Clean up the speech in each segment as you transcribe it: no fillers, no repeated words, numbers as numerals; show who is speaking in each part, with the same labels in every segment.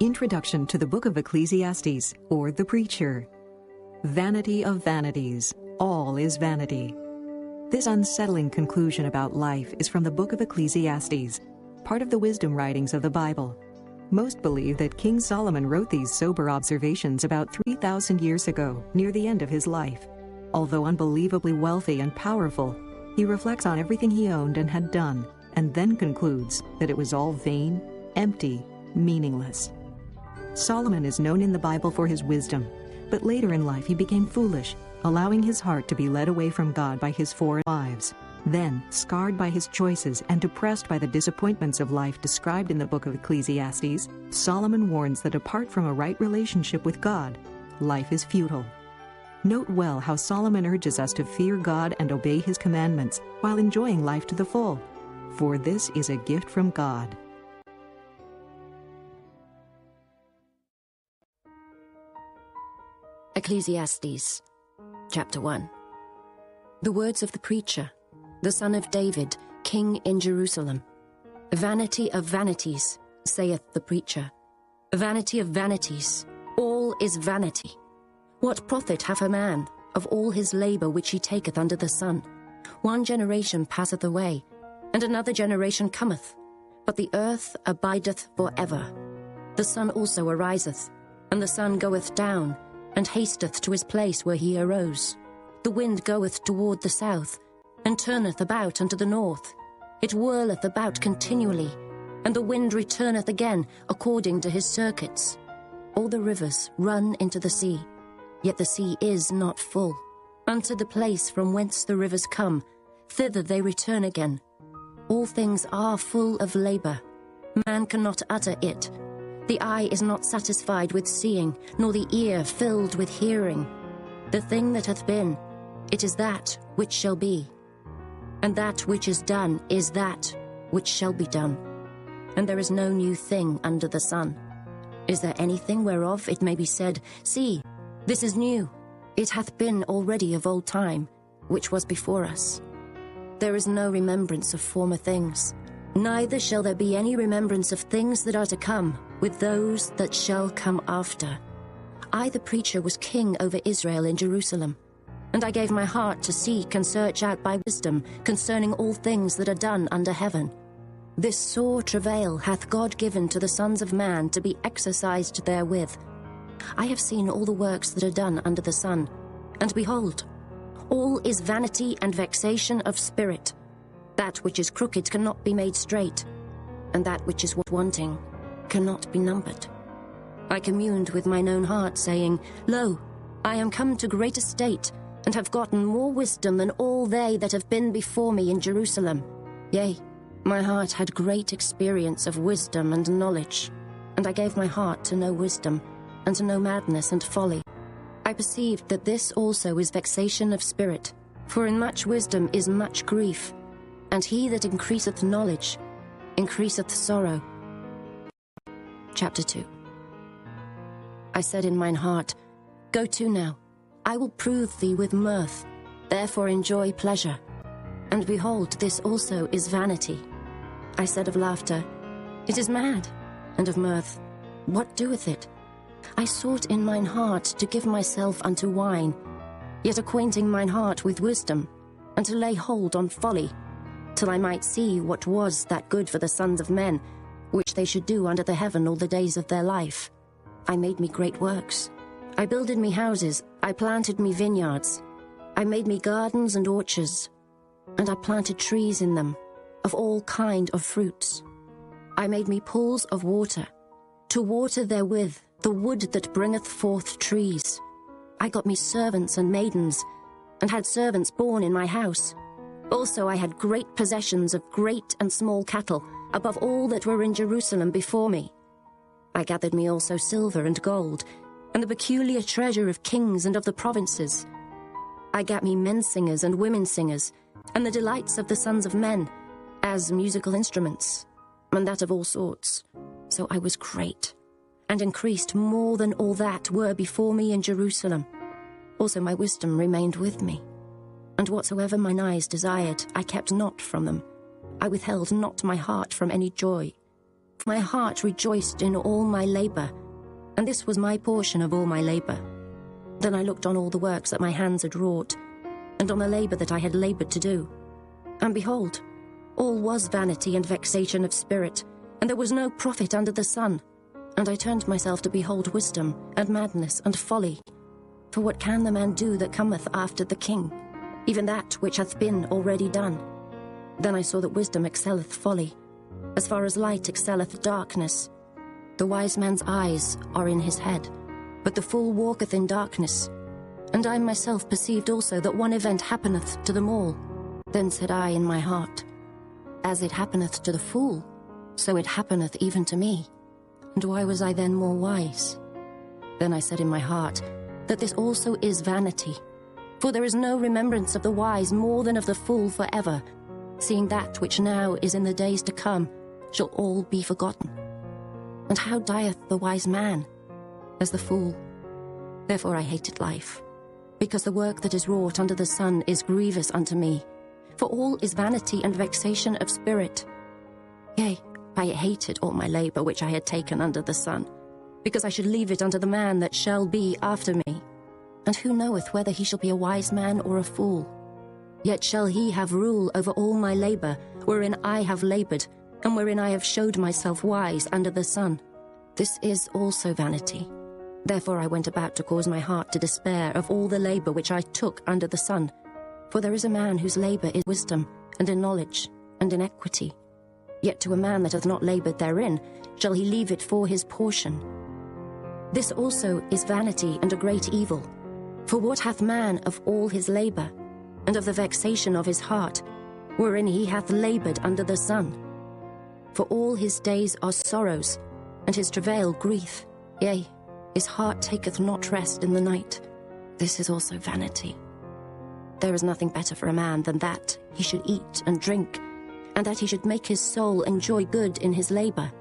Speaker 1: Introduction to the Book of Ecclesiastes, or the Preacher. Vanity of vanities, all is vanity. This unsettling conclusion about life is from the Book of Ecclesiastes, part of the wisdom writings of the Bible. Most believe that King Solomon wrote these sober observations about 3,000 years ago, near the end of his life. Although unbelievably wealthy and powerful, he reflects on everything he owned and had done, and then concludes that it was all vain, empty, meaningless. Solomon is known in the Bible for his wisdom, but later in life he became foolish, allowing his heart to be led away from God by his foreign wives. Then, scarred by his choices and depressed by the disappointments of life described in the book of Ecclesiastes, Solomon warns that apart from a right relationship with God, life is futile. Note well how Solomon urges us to fear God and obey his commandments while enjoying life to the full, for this is a gift from God.
Speaker 2: Ecclesiastes, Chapter 1. The words of the preacher, the son of David, king in Jerusalem. Vanity of vanities, saith the preacher. Vanity of vanities, all is vanity. What profit hath a man of all his labor which he taketh under the sun? One generation passeth away, and another generation cometh, but the earth abideth for ever. The sun also ariseth, and the sun goeth down, and hasteth to his place where he arose. The wind goeth toward the south, and turneth about unto the north. It whirleth about continually, and the wind returneth again according to his circuits. All the rivers run into the sea, yet the sea is not full. Unto the place from whence the rivers come, thither they return again. All things are full of labor. Man cannot utter it. The eye is not satisfied with seeing, nor the ear filled with hearing. The thing that hath been, it is that which shall be. And that which is done is that which shall be done. And there is no new thing under the sun. Is there anything whereof it may be said, See, this is new? It hath been already of old time, which was before us. There is no remembrance of former things, neither shall there be any remembrance of things that are to come with those that shall come after. I, the preacher, was king over Israel in Jerusalem, and I gave my heart to seek and search out by wisdom concerning all things that are done under heaven. This sore travail hath God given to the sons of man to be exercised therewith. I have seen all the works that are done under the sun, and behold, all is vanity and vexation of spirit. That which is crooked cannot be made straight, and that which is wanting cannot be numbered. I communed with mine own heart, saying, Lo, I am come to great estate, and have gotten more wisdom than all they that have been before me in Jerusalem. Yea, my heart had great experience of wisdom and knowledge, and I gave my heart to know wisdom, and to know madness and folly. I perceived that this also is vexation of spirit, for in much wisdom is much grief, and he that increaseth knowledge increaseth sorrow. Chapter 2. I said in mine heart, Go to now, I will prove thee with mirth, therefore enjoy pleasure. And behold, this also is vanity. I said of laughter, It is mad, and of mirth, what doeth it? I sought in mine heart to give myself unto wine, yet acquainting mine heart with wisdom, and to lay hold on folly, till I might see what was that good for the sons of men, which they should do under the heaven all the days of their life. I made me great works. I builded me houses, I planted me vineyards. I made me gardens and orchards, and I planted trees in them, of all kind of fruits. I made me pools of water, to water therewith the wood that bringeth forth trees. I got me servants and maidens, and had servants born in my house. Also I had great possessions of great and small cattle, above all that were in Jerusalem before me. I gathered me also silver and gold, and the peculiar treasure of kings and of the provinces. I gat me men singers and women singers, and the delights of the sons of men, as musical instruments, and that of all sorts. So I was great, and increased more than all that were before me in Jerusalem. Also my wisdom remained with me, and whatsoever mine eyes desired, I kept not from them. I withheld not my heart from any joy. My heart rejoiced in all my labor, and this was my portion of all my labor. Then I looked on all the works that my hands had wrought, and on the labor that I had labored to do. And behold, all was vanity and vexation of spirit, and there was no profit under the sun. And I turned myself to behold wisdom, and madness, and folly. For what can the man do that cometh after the king? Even that which hath been already done. Then I saw that wisdom excelleth folly, as far as light excelleth darkness. The wise man's eyes are in his head, but the fool walketh in darkness. And I myself perceived also that one event happeneth to them all. Then said I in my heart, As it happeneth to the fool, so it happeneth even to me. And why was I then more wise? Then I said in my heart, that this also is vanity. For there is no remembrance of the wise more than of the fool forever, seeing that which now is in the days to come shall all be forgotten. And how dieth the wise man? As the fool. Therefore I hated life, because the work that is wrought under the sun is grievous unto me. For all is vanity and vexation of spirit. Yea, I hated all my labor which I had taken under the sun, because I should leave it unto the man that shall be after me. And who knoweth whether he shall be a wise man or a fool? Yet shall he have rule over all my labor, wherein I have labored, and wherein I have showed myself wise under the sun. This is also vanity. Therefore I went about to cause my heart to despair of all the labor which I took under the sun. For there is a man whose labor is wisdom, and in knowledge, and in equity. Yet to a man that hath not labored therein shall he leave it for his portion. This also is vanity and a great evil. For what hath man of all his labor, and of the vexation of his heart, wherein he hath labored under the sun? For all his days are sorrows, and his travail grief. Yea, his heart taketh not rest in the night. This is also vanity. There is nothing better for a man than that he should eat and drink, and that he should make his soul enjoy good in his labor.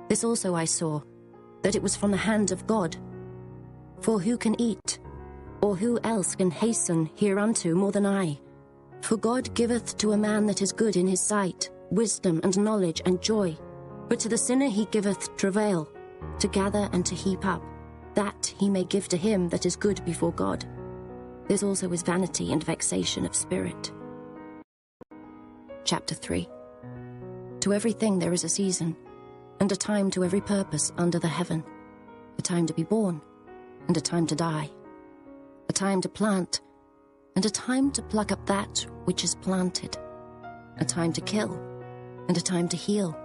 Speaker 2: This also I saw, that it was from the hand of God. For who can eat, or who else can hasten hereunto more than I? For God giveth to a man that is good in his sight wisdom and knowledge and joy. But to the sinner he giveth travail, to gather and to heap up, that he may give to him that is good before God. This also is vanity and vexation of spirit. Chapter 3. To everything there is a season, and a time to every purpose under the heaven, a time to be born, and a time to die, a time to plant, and a time to pluck up that which is planted, a time to kill, and a time to heal,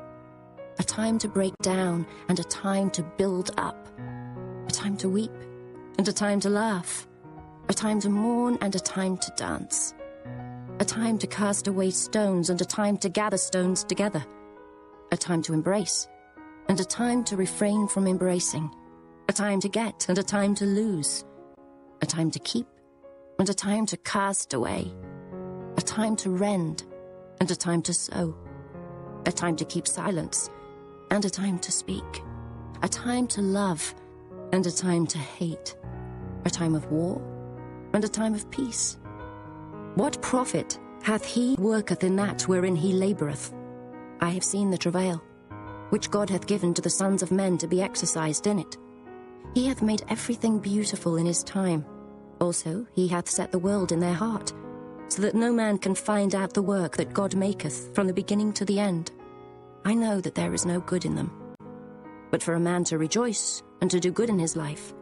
Speaker 2: a time to break down, and a time to build up, a time to weep, and a time to laugh, a time to mourn, and a time to dance, a time to cast away stones, and a time to gather stones together, a time to embrace, and a time to refrain from embracing, a time to get, and a time to lose, a time to keep, and a time to cast away, a time to rend, and a time to sow, a time to keep silence, and a time to speak, a time to love, and a time to hate, a time of war, and a time of peace. What profit hath he worketh in that wherein he laboureth? I have seen the travail, which God hath given to the sons of men to be exercised in it. He hath made everything beautiful in his time. Also he hath set the world in their heart, so that no man can find out the work that God maketh from the beginning to the end. I know that there is no good in them. But for a man to rejoice and to do good in his life,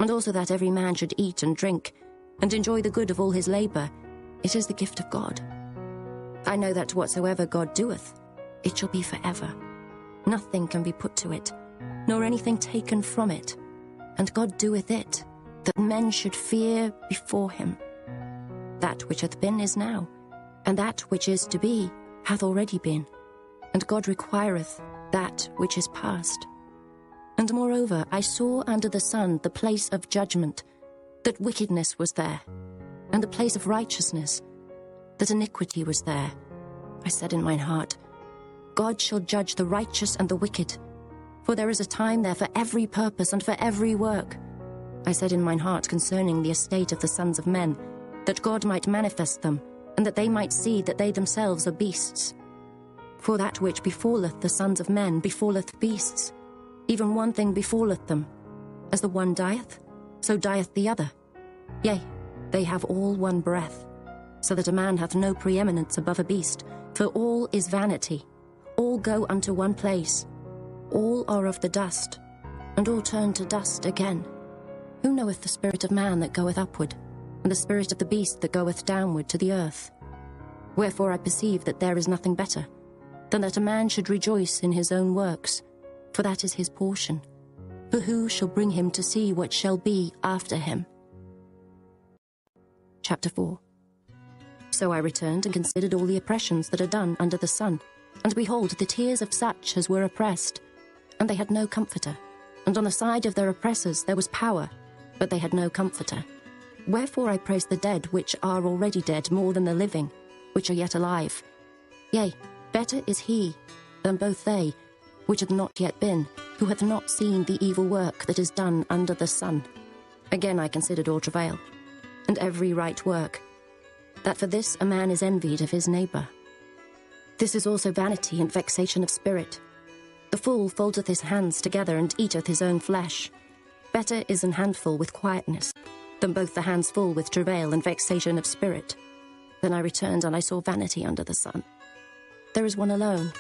Speaker 2: and also that every man should eat and drink, and enjoy the good of all his labor, it is the gift of God. I know that whatsoever God doeth, it shall be forever. Nothing can be put to it, nor anything taken from it. And God doeth it, that men should fear before him. That which hath been is now, and that which is to be hath already been. And God requireth that which is past. And moreover, I saw under the sun the place of judgment, that wickedness was there, and the place of righteousness, that iniquity was there. I said in mine heart, God shall judge the righteous and the wicked, for there is a time there for every purpose and for every work. I said in mine heart concerning the estate of the sons of men, that God might manifest them, and that they might see that they themselves are beasts. For that which befalleth the sons of men befalleth beasts. Even one thing befalleth them. As the one dieth, so dieth the other. Yea, they have all one breath, so that a man hath no preeminence above a beast. For all is vanity, all go unto one place. All are of the dust, and all turn to dust again. Who knoweth the spirit of man that goeth upward, and the spirit of the beast that goeth downward to the earth? Wherefore I perceive that there is nothing better, than that a man should rejoice in his own works, for that is his portion. For who shall bring him to see what shall be after him? Chapter 4. So I returned and considered all the oppressions that are done under the sun, and behold, the tears of such as were oppressed, and they had no comforter. And on the side of their oppressors there was power, but they had no comforter. Wherefore I praise the dead which are already dead more than the living, which are yet alive. Yea, better is he than both they, which hath not yet been, who hath not seen the evil work that is done under the sun. Again I considered all travail, and every right work, that for this a man is envied of his neighbour. This is also vanity and vexation of spirit. The fool foldeth his hands together and eateth his own flesh. Better is an handful with quietness, than both the hands full with travail and vexation of spirit. Then I returned, and I saw vanity under the sun. There is one alone,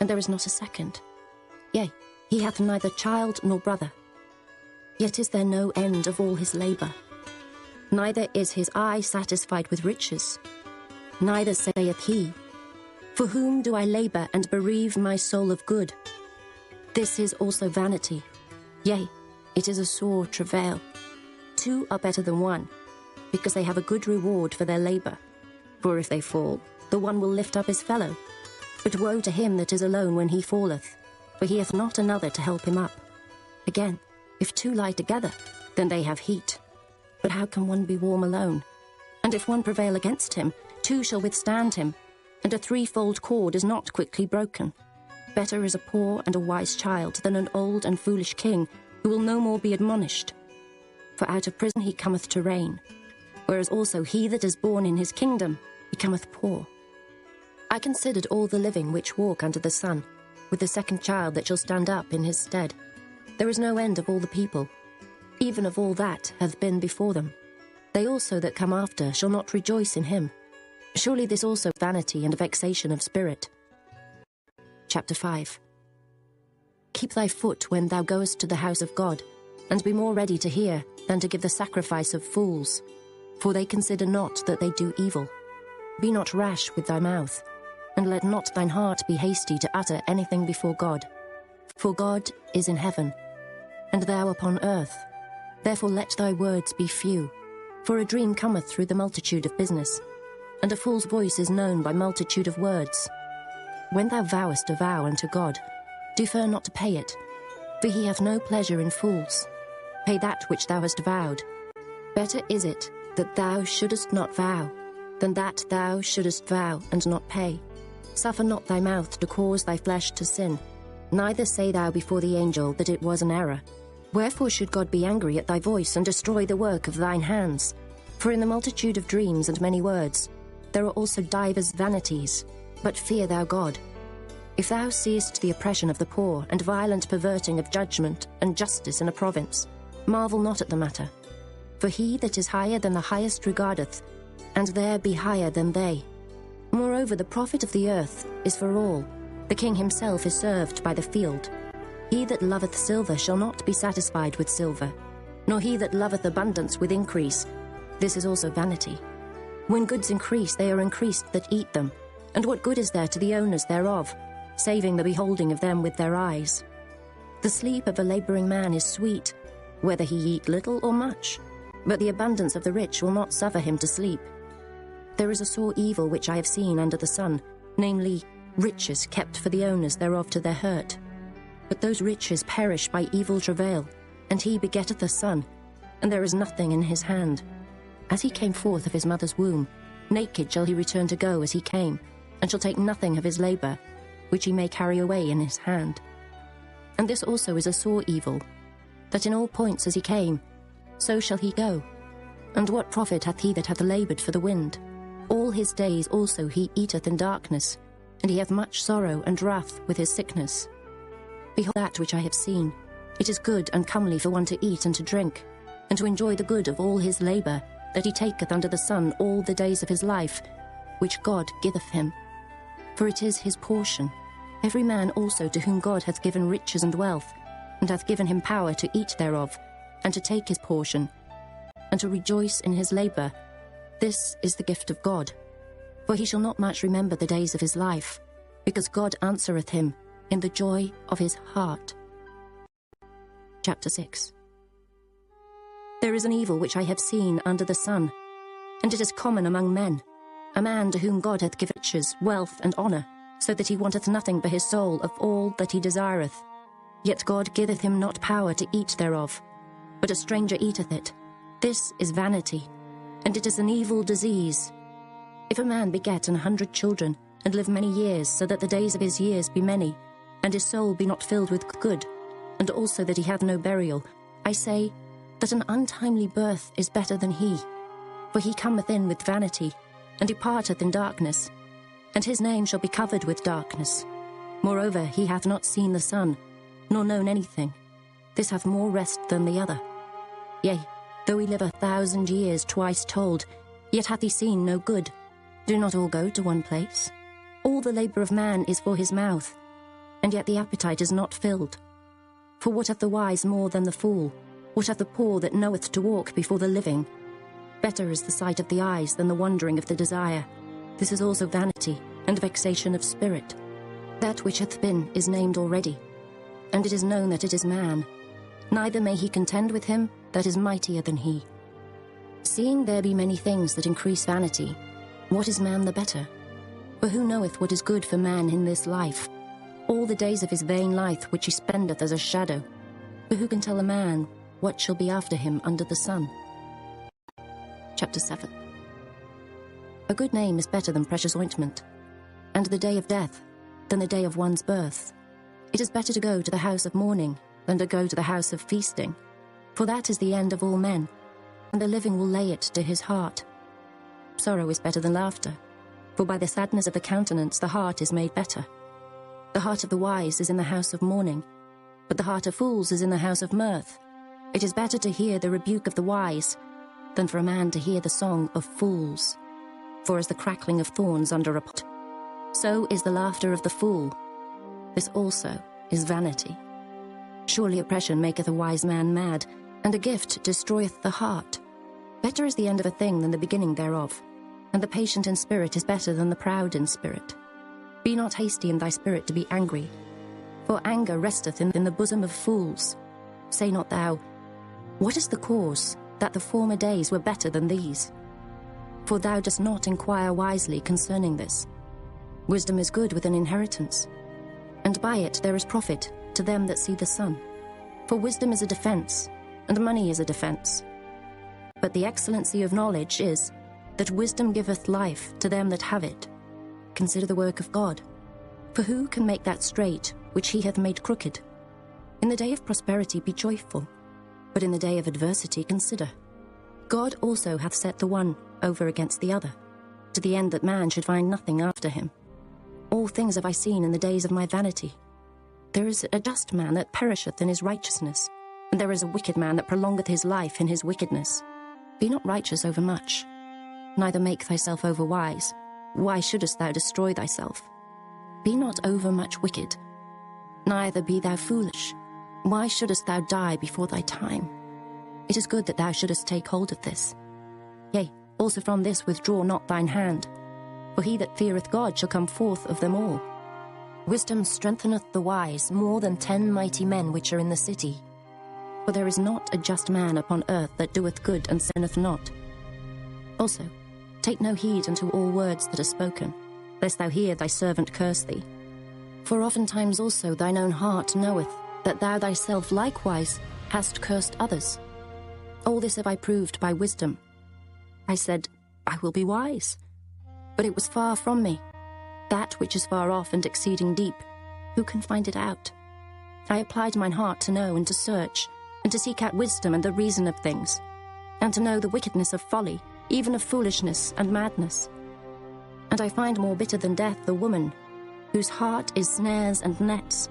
Speaker 2: and there is not a second. Yea, he hath neither child nor brother. Yet is there no end of all his labour. Neither is his eye satisfied with riches. Neither saith he, For whom do I labour and bereave my soul of good? This is also vanity. Yea, it is a sore travail. Two are better than one, because they have a good reward for their labour. For if they fall, the one will lift up his fellow. But woe to him that is alone when he falleth, for he hath not another to help him up. Again, if two lie together, then they have heat. But how can one be warm alone? And if one prevail against him, two shall withstand him, and a threefold cord is not quickly broken. Better is a poor and a wise child than an old and foolish king, who will no more be admonished. For out of prison he cometh to reign, whereas also he that is born in his kingdom becometh poor. I considered all the living which walk under the sun, with the second child that shall stand up in his stead. There is no end of all the people, even of all that hath been before them. They also that come after shall not rejoice in him. Surely this also vanity and vexation of spirit. Chapter 5. Keep thy foot when thou goest to the house of God, and be more ready to hear than to give the sacrifice of fools, for they consider not that they do evil. Be not rash with thy mouth, and let not thine heart be hasty to utter anything before God. For God is in heaven, and thou upon earth. Therefore let thy words be few. For a dream cometh through the multitude of business, and a fool's voice is known by multitude of words. When thou vowest a vow unto God, defer not to pay it, for he hath no pleasure in fools. Pay that which thou hast vowed. Better is it that thou shouldest not vow, than that thou shouldest vow and not pay. Suffer not thy mouth to cause thy flesh to sin, neither say thou before the angel that it was an error. Wherefore should God be angry at thy voice, and destroy the work of thine hands? For in the multitude of dreams and many words, there are also divers vanities. But fear thou God. If thou seest the oppression of the poor, and violent perverting of judgment and justice in a province, marvel not at the matter. For he that is higher than the highest regardeth, and there be higher than they. Moreover, the profit of the earth is for all. The king himself is served by the field. He that loveth silver shall not be satisfied with silver, nor he that loveth abundance with increase. This is also vanity. When goods increase, they are increased that eat them. And what good is there to the owners thereof, saving the beholding of them with their eyes? The sleep of a labouring man is sweet, whether he eat little or much, but the abundance of the rich will not suffer him to sleep. There is a sore evil which I have seen under the sun, namely, riches kept for the owners thereof to their hurt. But those riches perish by evil travail, and he begetteth a son, and there is nothing in his hand. As he came forth of his mother's womb, naked shall he return to go as he came, and shall take nothing of his labour, which he may carry away in his hand. And this also is a sore evil, that in all points as he came, so shall he go. And what profit hath he that hath laboured for the wind? All his days also he eateth in darkness, and he hath much sorrow and wrath with his sickness. Behold that which I have seen. It is good and comely for one to eat and to drink, and to enjoy the good of all his labour, that he taketh under the sun all the days of his life, which God giveth him. For it is his portion. Every man also to whom God hath given riches and wealth, and hath given him power to eat thereof, and to take his portion, and to rejoice in his labour. This is the gift of God. For he shall not much remember the days of his life, because God answereth him in the joy of his heart. Chapter 6. There is an evil which I have seen under the sun, and it is common among men, a man to whom God hath given riches, wealth, and honour, so that he wanteth nothing for his soul of all that he desireth. Yet God giveth him not power to eat thereof, but a stranger eateth it. This is vanity, and it is an evil disease. If a man beget 100 children, and live many years, so that the days of his years be many, and his soul be not filled with good, and also that he have no burial, I say that an untimely birth is better than he. For he cometh in with vanity, and departeth in darkness, and his name shall be covered with darkness. Moreover, he hath not seen the sun, nor known anything. This hath more rest than the other. Yea, though he live 1,000 years twice told, yet hath he seen no good. Do not all go to one place? All the labour of man is for his mouth, and yet the appetite is not filled. For what hath the wise more than the fool? What hath the poor that knoweth to walk before the living? Better is the sight of the eyes than the wandering of the desire. This is also vanity, and vexation of spirit. That which hath been is named already, and it is known that it is man. Neither may he contend with him that is mightier than he. Seeing there be many things that increase vanity, what is man the better? For who knoweth what is good for man in this life? All the days of his vain life which he spendeth as a shadow. For who can tell a man what shall be after him under the sun? Chapter 7. A good name is better than precious ointment, and the day of death than the day of one's birth. It is better to go to the house of mourning than to go to the house of feasting, for that is the end of all men, and the living will lay it to his heart. Sorrow is better than laughter, for by the sadness of the countenance the heart is made better. The heart of the wise is in the house of mourning, but the heart of fools is in the house of mirth. It is better to hear the rebuke of the wise than for a man to hear the song of fools. For as the crackling of thorns under a pot, so is the laughter of the fool. This also is vanity. Surely oppression maketh a wise man mad, and a gift destroyeth the heart. Better is the end of a thing than the beginning thereof, and the patient in spirit is better than the proud in spirit. Be not hasty in thy spirit to be angry, for anger resteth in the bosom of fools. Say not thou, what is the cause that the former days were better than these? For thou dost not inquire wisely concerning this. Wisdom is good with an inheritance, and by it there is profit to them that see the sun. For wisdom is a defence, and money is a defence. But the excellency of knowledge is, that wisdom giveth life to them that have it. Consider the work of God. For who can make that straight which he hath made crooked? In the day of prosperity be joyful, but in the day of adversity consider. God also hath set the one over against the other, to the end that man should find nothing after him. All things have I seen in the days of my vanity. There is a just man that perisheth in his righteousness, and there is a wicked man that prolongeth his life in his wickedness. Be not righteous over much, neither make thyself over wise. Why shouldest thou destroy thyself? Be not overmuch wicked, neither be thou foolish. Why shouldest thou die before thy time? It is good that thou shouldest take hold of this. Yea, also from this withdraw not thine hand, for he that feareth God shall come forth of them all. Wisdom strengtheneth the wise more than 10 mighty men which are in the city. For there is not a just man upon earth that doeth good and sinneth not. Also, take no heed unto all words that are spoken, lest thou hear thy servant curse thee. For oftentimes also thine own heart knoweth that thou thyself likewise hast cursed others. All this have I proved by wisdom. I said, I will be wise. But it was far from me. That which is far off and exceeding deep, who can find it out? I applied mine heart to know and to search, and to seek out wisdom and the reason of things, and to know the wickedness of folly, even of foolishness and madness. And I find more bitter than death the woman, whose heart is snares and nets,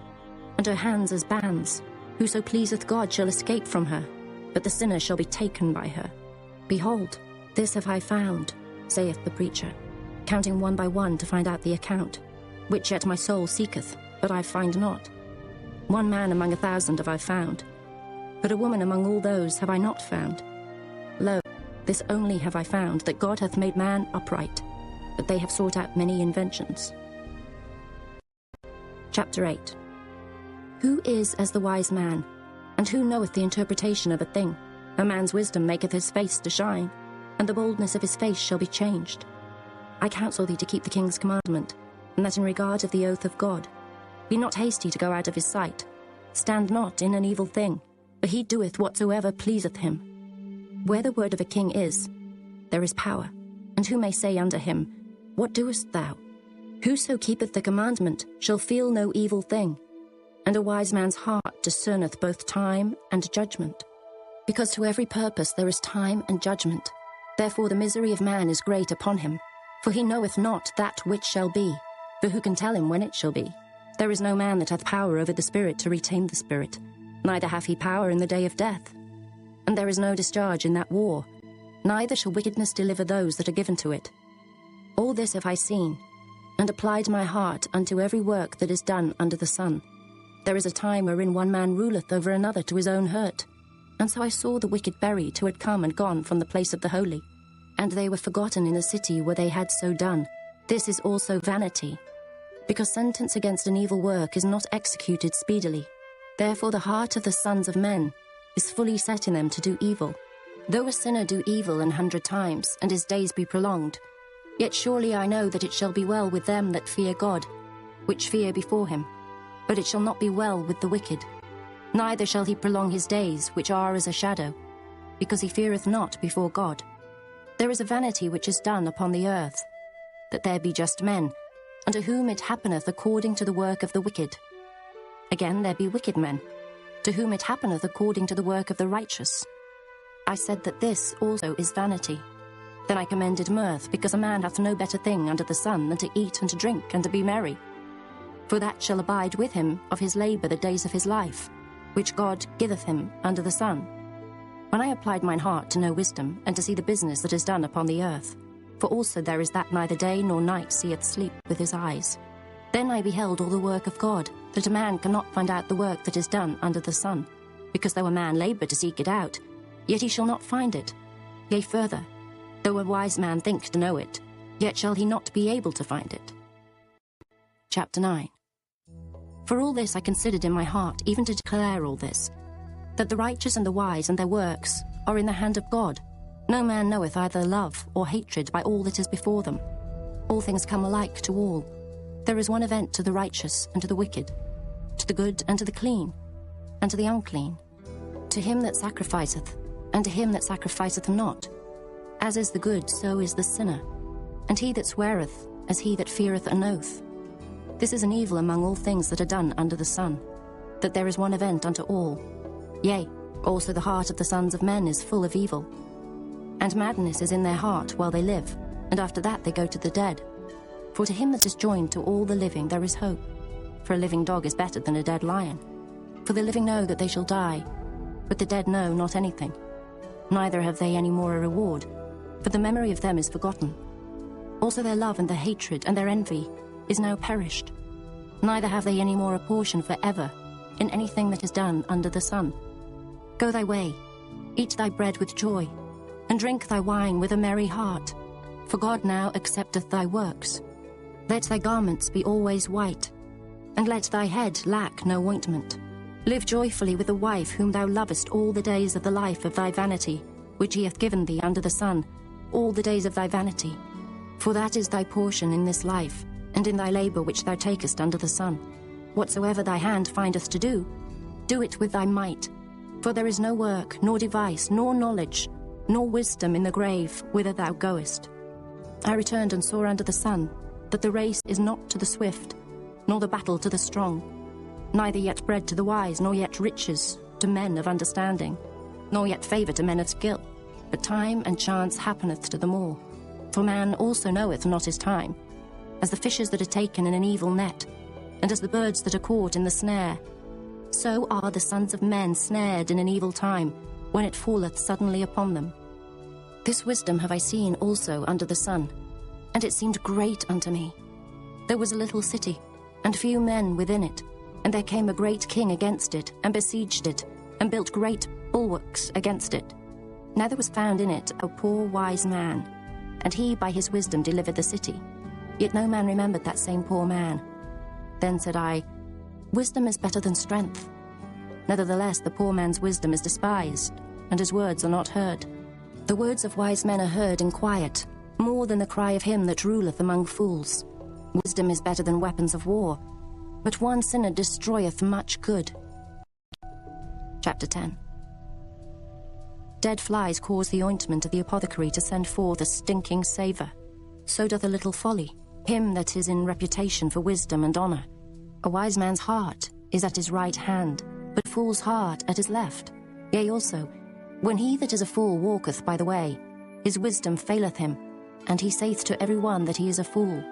Speaker 2: and her hands as bands. Whoso pleaseth God shall escape from her, but the sinner shall be taken by her. Behold, this have I found, saith the preacher, counting one by one to find out the account, which yet my soul seeketh, but I find not. One man among 1,000 have I found, but a woman among all those have I not found. Lo, this only have I found, that God hath made man upright, but they have sought out many inventions. Chapter 8. Who is as the wise man, and who knoweth the interpretation of a thing? A man's wisdom maketh his face to shine, and the boldness of his face shall be changed. I counsel thee to keep the king's commandment, and that in regard of the oath of God. Be not hasty to go out of his sight. Stand not in an evil thing, for he doeth whatsoever pleaseth him. Where the word of a king is, there is power. And who may say unto him, What doest thou? Whoso keepeth the commandment shall feel no evil thing, and a wise man's heart discerneth both time and judgment. Because to every purpose there is time and judgment. Therefore the misery of man is great upon him, for he knoweth not that which shall be, for who can tell him when it shall be? There is no man that hath power over the spirit to retain the spirit, neither hath he power in the day of death. And there is no discharge in that war, neither shall wickedness deliver those that are given to it. All this have I seen, and applied my heart unto every work that is done under the sun. There is a time wherein one man ruleth over another to his own hurt. And so I saw the wicked buried who had come and gone from the place of the holy, and they were forgotten in the city where they had so done. This is also vanity, because sentence against an evil work is not executed speedily. Therefore the heart of the sons of men is fully set in them to do evil. Though a sinner do evil 100 times, and his days be prolonged, yet surely I know that it shall be well with them that fear God, which fear before him. But it shall not be well with the wicked, neither shall he prolong his days, which are as a shadow, because he feareth not before God. There is a vanity which is done upon the earth, that there be just men, unto whom it happeneth according to the work of the wicked. Again there be wicked men, to whom it happeneth according to the work of the righteous. I said that this also is vanity. Then I commended mirth, because a man hath no better thing under the sun than to eat and to drink and to be merry. For that shall abide with him of his labour the days of his life, which God giveth him under the sun. When I applied mine heart to know wisdom, and to see the business that is done upon the earth, for also there is that neither day nor night seeth sleep with his eyes. Then I beheld all the work of God, that a man cannot find out the work that is done under the sun, because though a man labour to seek it out, yet he shall not find it. Yea, further, though a wise man think to know it, yet shall he not be able to find it. Chapter 9. For all this I considered in my heart, even to declare all this, that the righteous and the wise and their works are in the hand of God. No man knoweth either love or hatred by all that is before them. All things come alike to all. There is one event to the righteous and to the wicked, to the good and to the clean, and to the unclean, to him that sacrificeth, and to him that sacrificeth not. As is the good, so is the sinner, and he that sweareth, as he that feareth an oath. This is an evil among all things that are done under the sun, that there is one event unto all. Yea, also the heart of the sons of men is full of evil. And madness is in their heart while they live, and after that they go to the dead. For to him that is joined to all the living there is hope. For a living dog is better than a dead lion. For the living know that they shall die, but the dead know not anything. Neither have they any more a reward, for the memory of them is forgotten. Also their love and their hatred and their envy is now perished. Neither have they any more a portion for ever in anything that is done under the sun. Go thy way, eat thy bread with joy, and drink thy wine with a merry heart, for God now accepteth thy works. Let thy garments be always white, and let thy head lack no ointment. Live joyfully with the wife whom thou lovest all the days of the life of thy vanity, which he hath given thee under the sun, all the days of thy vanity. For that is thy portion in this life, and in thy labour which thou takest under the sun. Whatsoever thy hand findeth to do, do it with thy might. For there is no work, nor device, nor knowledge, nor wisdom in the grave whither thou goest. I returned and saw under the sun that the race is not to the swift, nor the battle to the strong, neither yet bread to the wise, nor yet riches to men of understanding, nor yet favour to men of skill, but time and chance happeneth to them all. For man also knoweth not his time. as the fishes that are taken in an evil net, and as the birds that are caught in the snare. So are the sons of men snared in an evil time, when it falleth suddenly upon them. This wisdom have I seen also under the sun, and it seemed great unto me. There was a little city, and few men within it, and there came a great king against it, and besieged it, and built great bulwarks against it. Now there was found in it a poor wise man, and he by his wisdom delivered the city. Yet no man remembered that same poor man. Then said I, Wisdom is better than strength. Nevertheless the poor man's wisdom is despised, and his words are not heard. The words of wise men are heard in quiet, more than the cry of him that ruleth among fools. Wisdom is better than weapons of war, but one sinner destroyeth much good. Chapter 10. Dead flies cause the ointment of the apothecary to send forth a stinking savour. So doth a little folly, him that is in reputation for wisdom and honour. A wise man's heart is at his right hand, but fool's heart at his left. Yea also, when he that is a fool walketh by the way, his wisdom faileth him, and he saith to every one that he is a fool.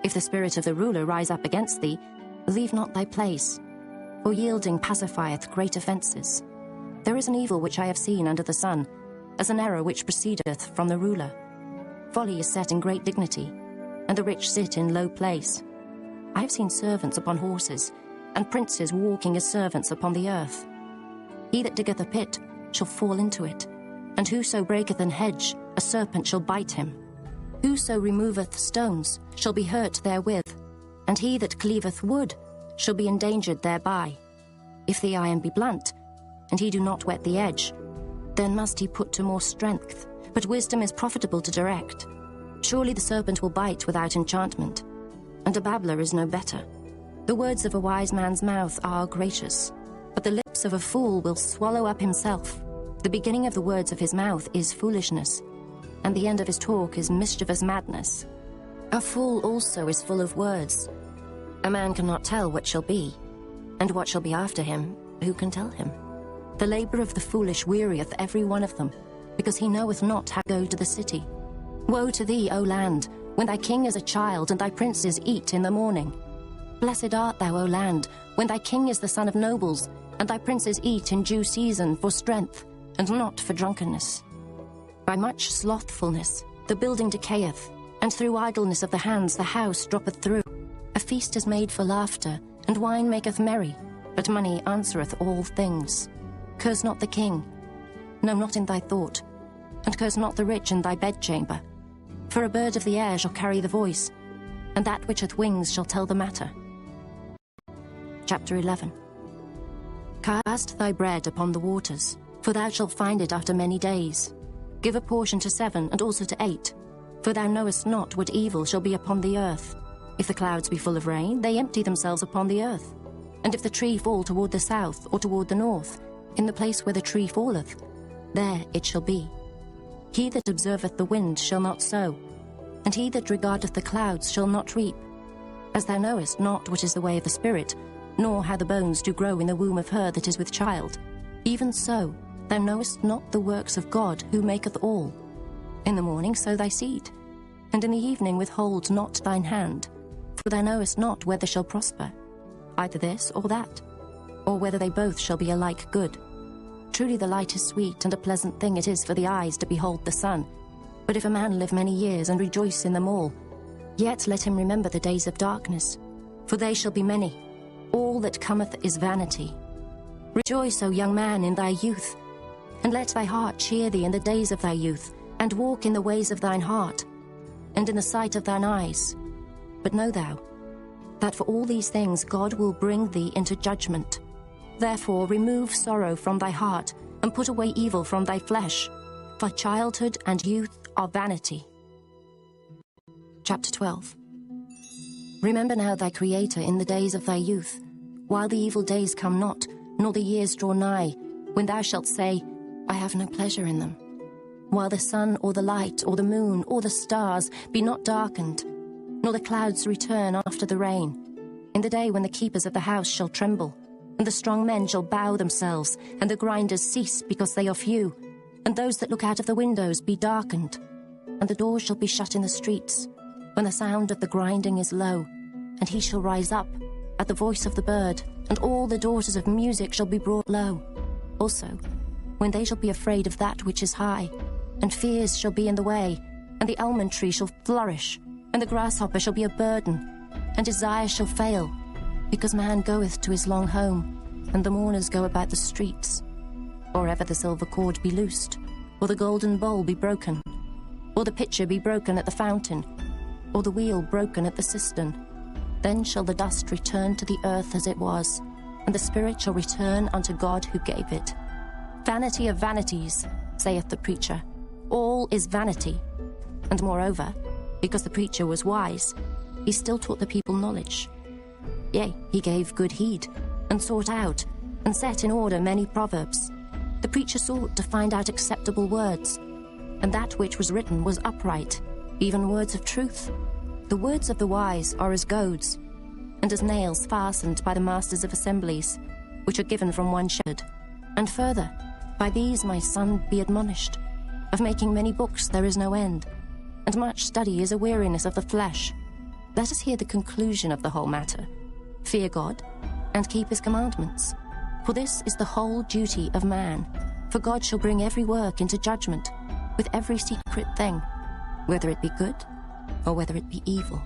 Speaker 2: If the spirit of the ruler rise up against thee, leave not thy place, for yielding pacifieth great offences. There is an evil which I have seen under the sun, as an error which proceedeth from the ruler. Folly is set in great dignity, and the rich sit in low place. I have seen servants upon horses, and princes walking as servants upon the earth. He that diggeth a pit shall fall into it, and whoso breaketh an hedge, a serpent shall bite him. Whoso removeth stones shall be hurt therewith, and he that cleaveth wood shall be endangered thereby. If the iron be blunt, and he do not whet the edge, then must he put to more strength, but wisdom is profitable to direct. Surely the serpent will bite without enchantment, and a babbler is no better. The words of a wise man's mouth are gracious, but the lips of a fool will swallow up himself. The beginning of the words of his mouth is foolishness, and the end of his talk is mischievous madness. A fool also is full of words. A man cannot tell what shall be, and what shall be after him, who can tell him? The labour of the foolish wearieth every one of them, because he knoweth not how to go to the city. Woe to thee, O land, when thy king is a child, and thy princes eat in the morning. Blessed art thou, O land, when thy king is the son of nobles, and thy princes eat in due season for strength, and not for drunkenness. By much slothfulness the building decayeth, and through idleness of the hands the house droppeth through. A feast is made for laughter, and wine maketh merry, but money answereth all things. Curse not the king, no, not in thy thought, and curse not the rich in thy bedchamber. For a bird of the air shall carry the voice, and that which hath wings shall tell the matter. Chapter 11. Cast thy bread upon the waters, for thou shalt find it after many days. Give a portion to 7, and also to 8, for thou knowest not what evil shall be upon the earth. If the clouds be full of rain, they empty themselves upon the earth. And if the tree fall toward the south, or toward the north, in the place where the tree falleth, there it shall be. He that observeth the wind shall not sow, and he that regardeth the clouds shall not reap. As thou knowest not what is the way of the Spirit, nor how the bones do grow in the womb of her that is with child, even so thou knowest not the works of God who maketh all. In the morning sow thy seed, and in the evening withhold not thine hand, for thou knowest not whether shall prosper, either this or that, or whether they both shall be alike good. Truly the light is sweet, and a pleasant thing it is for the eyes to behold the sun. But if a man live many years, and rejoice in them all, yet let him remember the days of darkness, for they shall be many. All that cometh is vanity. Rejoice, O young man, in thy youth, and let thy heart cheer thee in the days of thy youth, and walk in the ways of thine heart, and in the sight of thine eyes. But know thou, that for all these things God will bring thee into judgment. Therefore remove sorrow from thy heart, and put away evil from thy flesh, for childhood and youth are vanity. Chapter 12. Remember now thy Creator in the days of thy youth, while the evil days come not, nor the years draw nigh, when thou shalt say, I have no pleasure in them. While the sun or the light or the moon or the stars be not darkened, nor the clouds return after the rain, in the day when the keepers of the house shall tremble, and the strong men shall bow themselves, and the grinders cease because they are few, and those that look out of the windows be darkened, and the doors shall be shut in the streets. when the sound of the grinding is low, and he shall rise up at the voice of the bird, and all the daughters of music shall be brought low. Also, when they shall be afraid of that which is high, and fears shall be in the way, and the almond tree shall flourish, and the grasshopper shall be a burden, and desire shall fail, because man goeth to his long home, and the mourners go about the streets. Or ever the silver cord be loosed, or the golden bowl be broken, or the pitcher be broken at the fountain, or the wheel broken at the cistern, then shall the dust return to the earth as it was, and the spirit shall return unto God who gave it. Vanity of vanities, saith the preacher, all is vanity. And moreover, because the preacher was wise, he still taught the people knowledge. Yea, he gave good heed, and sought out, and set in order many proverbs. The preacher sought to find out acceptable words, and that which was written was upright, even words of truth. The words of the wise are as goads, and as nails fastened by the masters of assemblies, which are given from one shepherd. And further, by these, my son, be admonished. Of making many books there is no end, and much study is a weariness of the flesh. Let us hear the conclusion of the whole matter. Fear God, and keep his commandments. For this is the whole duty of man. For God shall bring every work into judgment, with every secret thing, whether it be good or whether it be evil.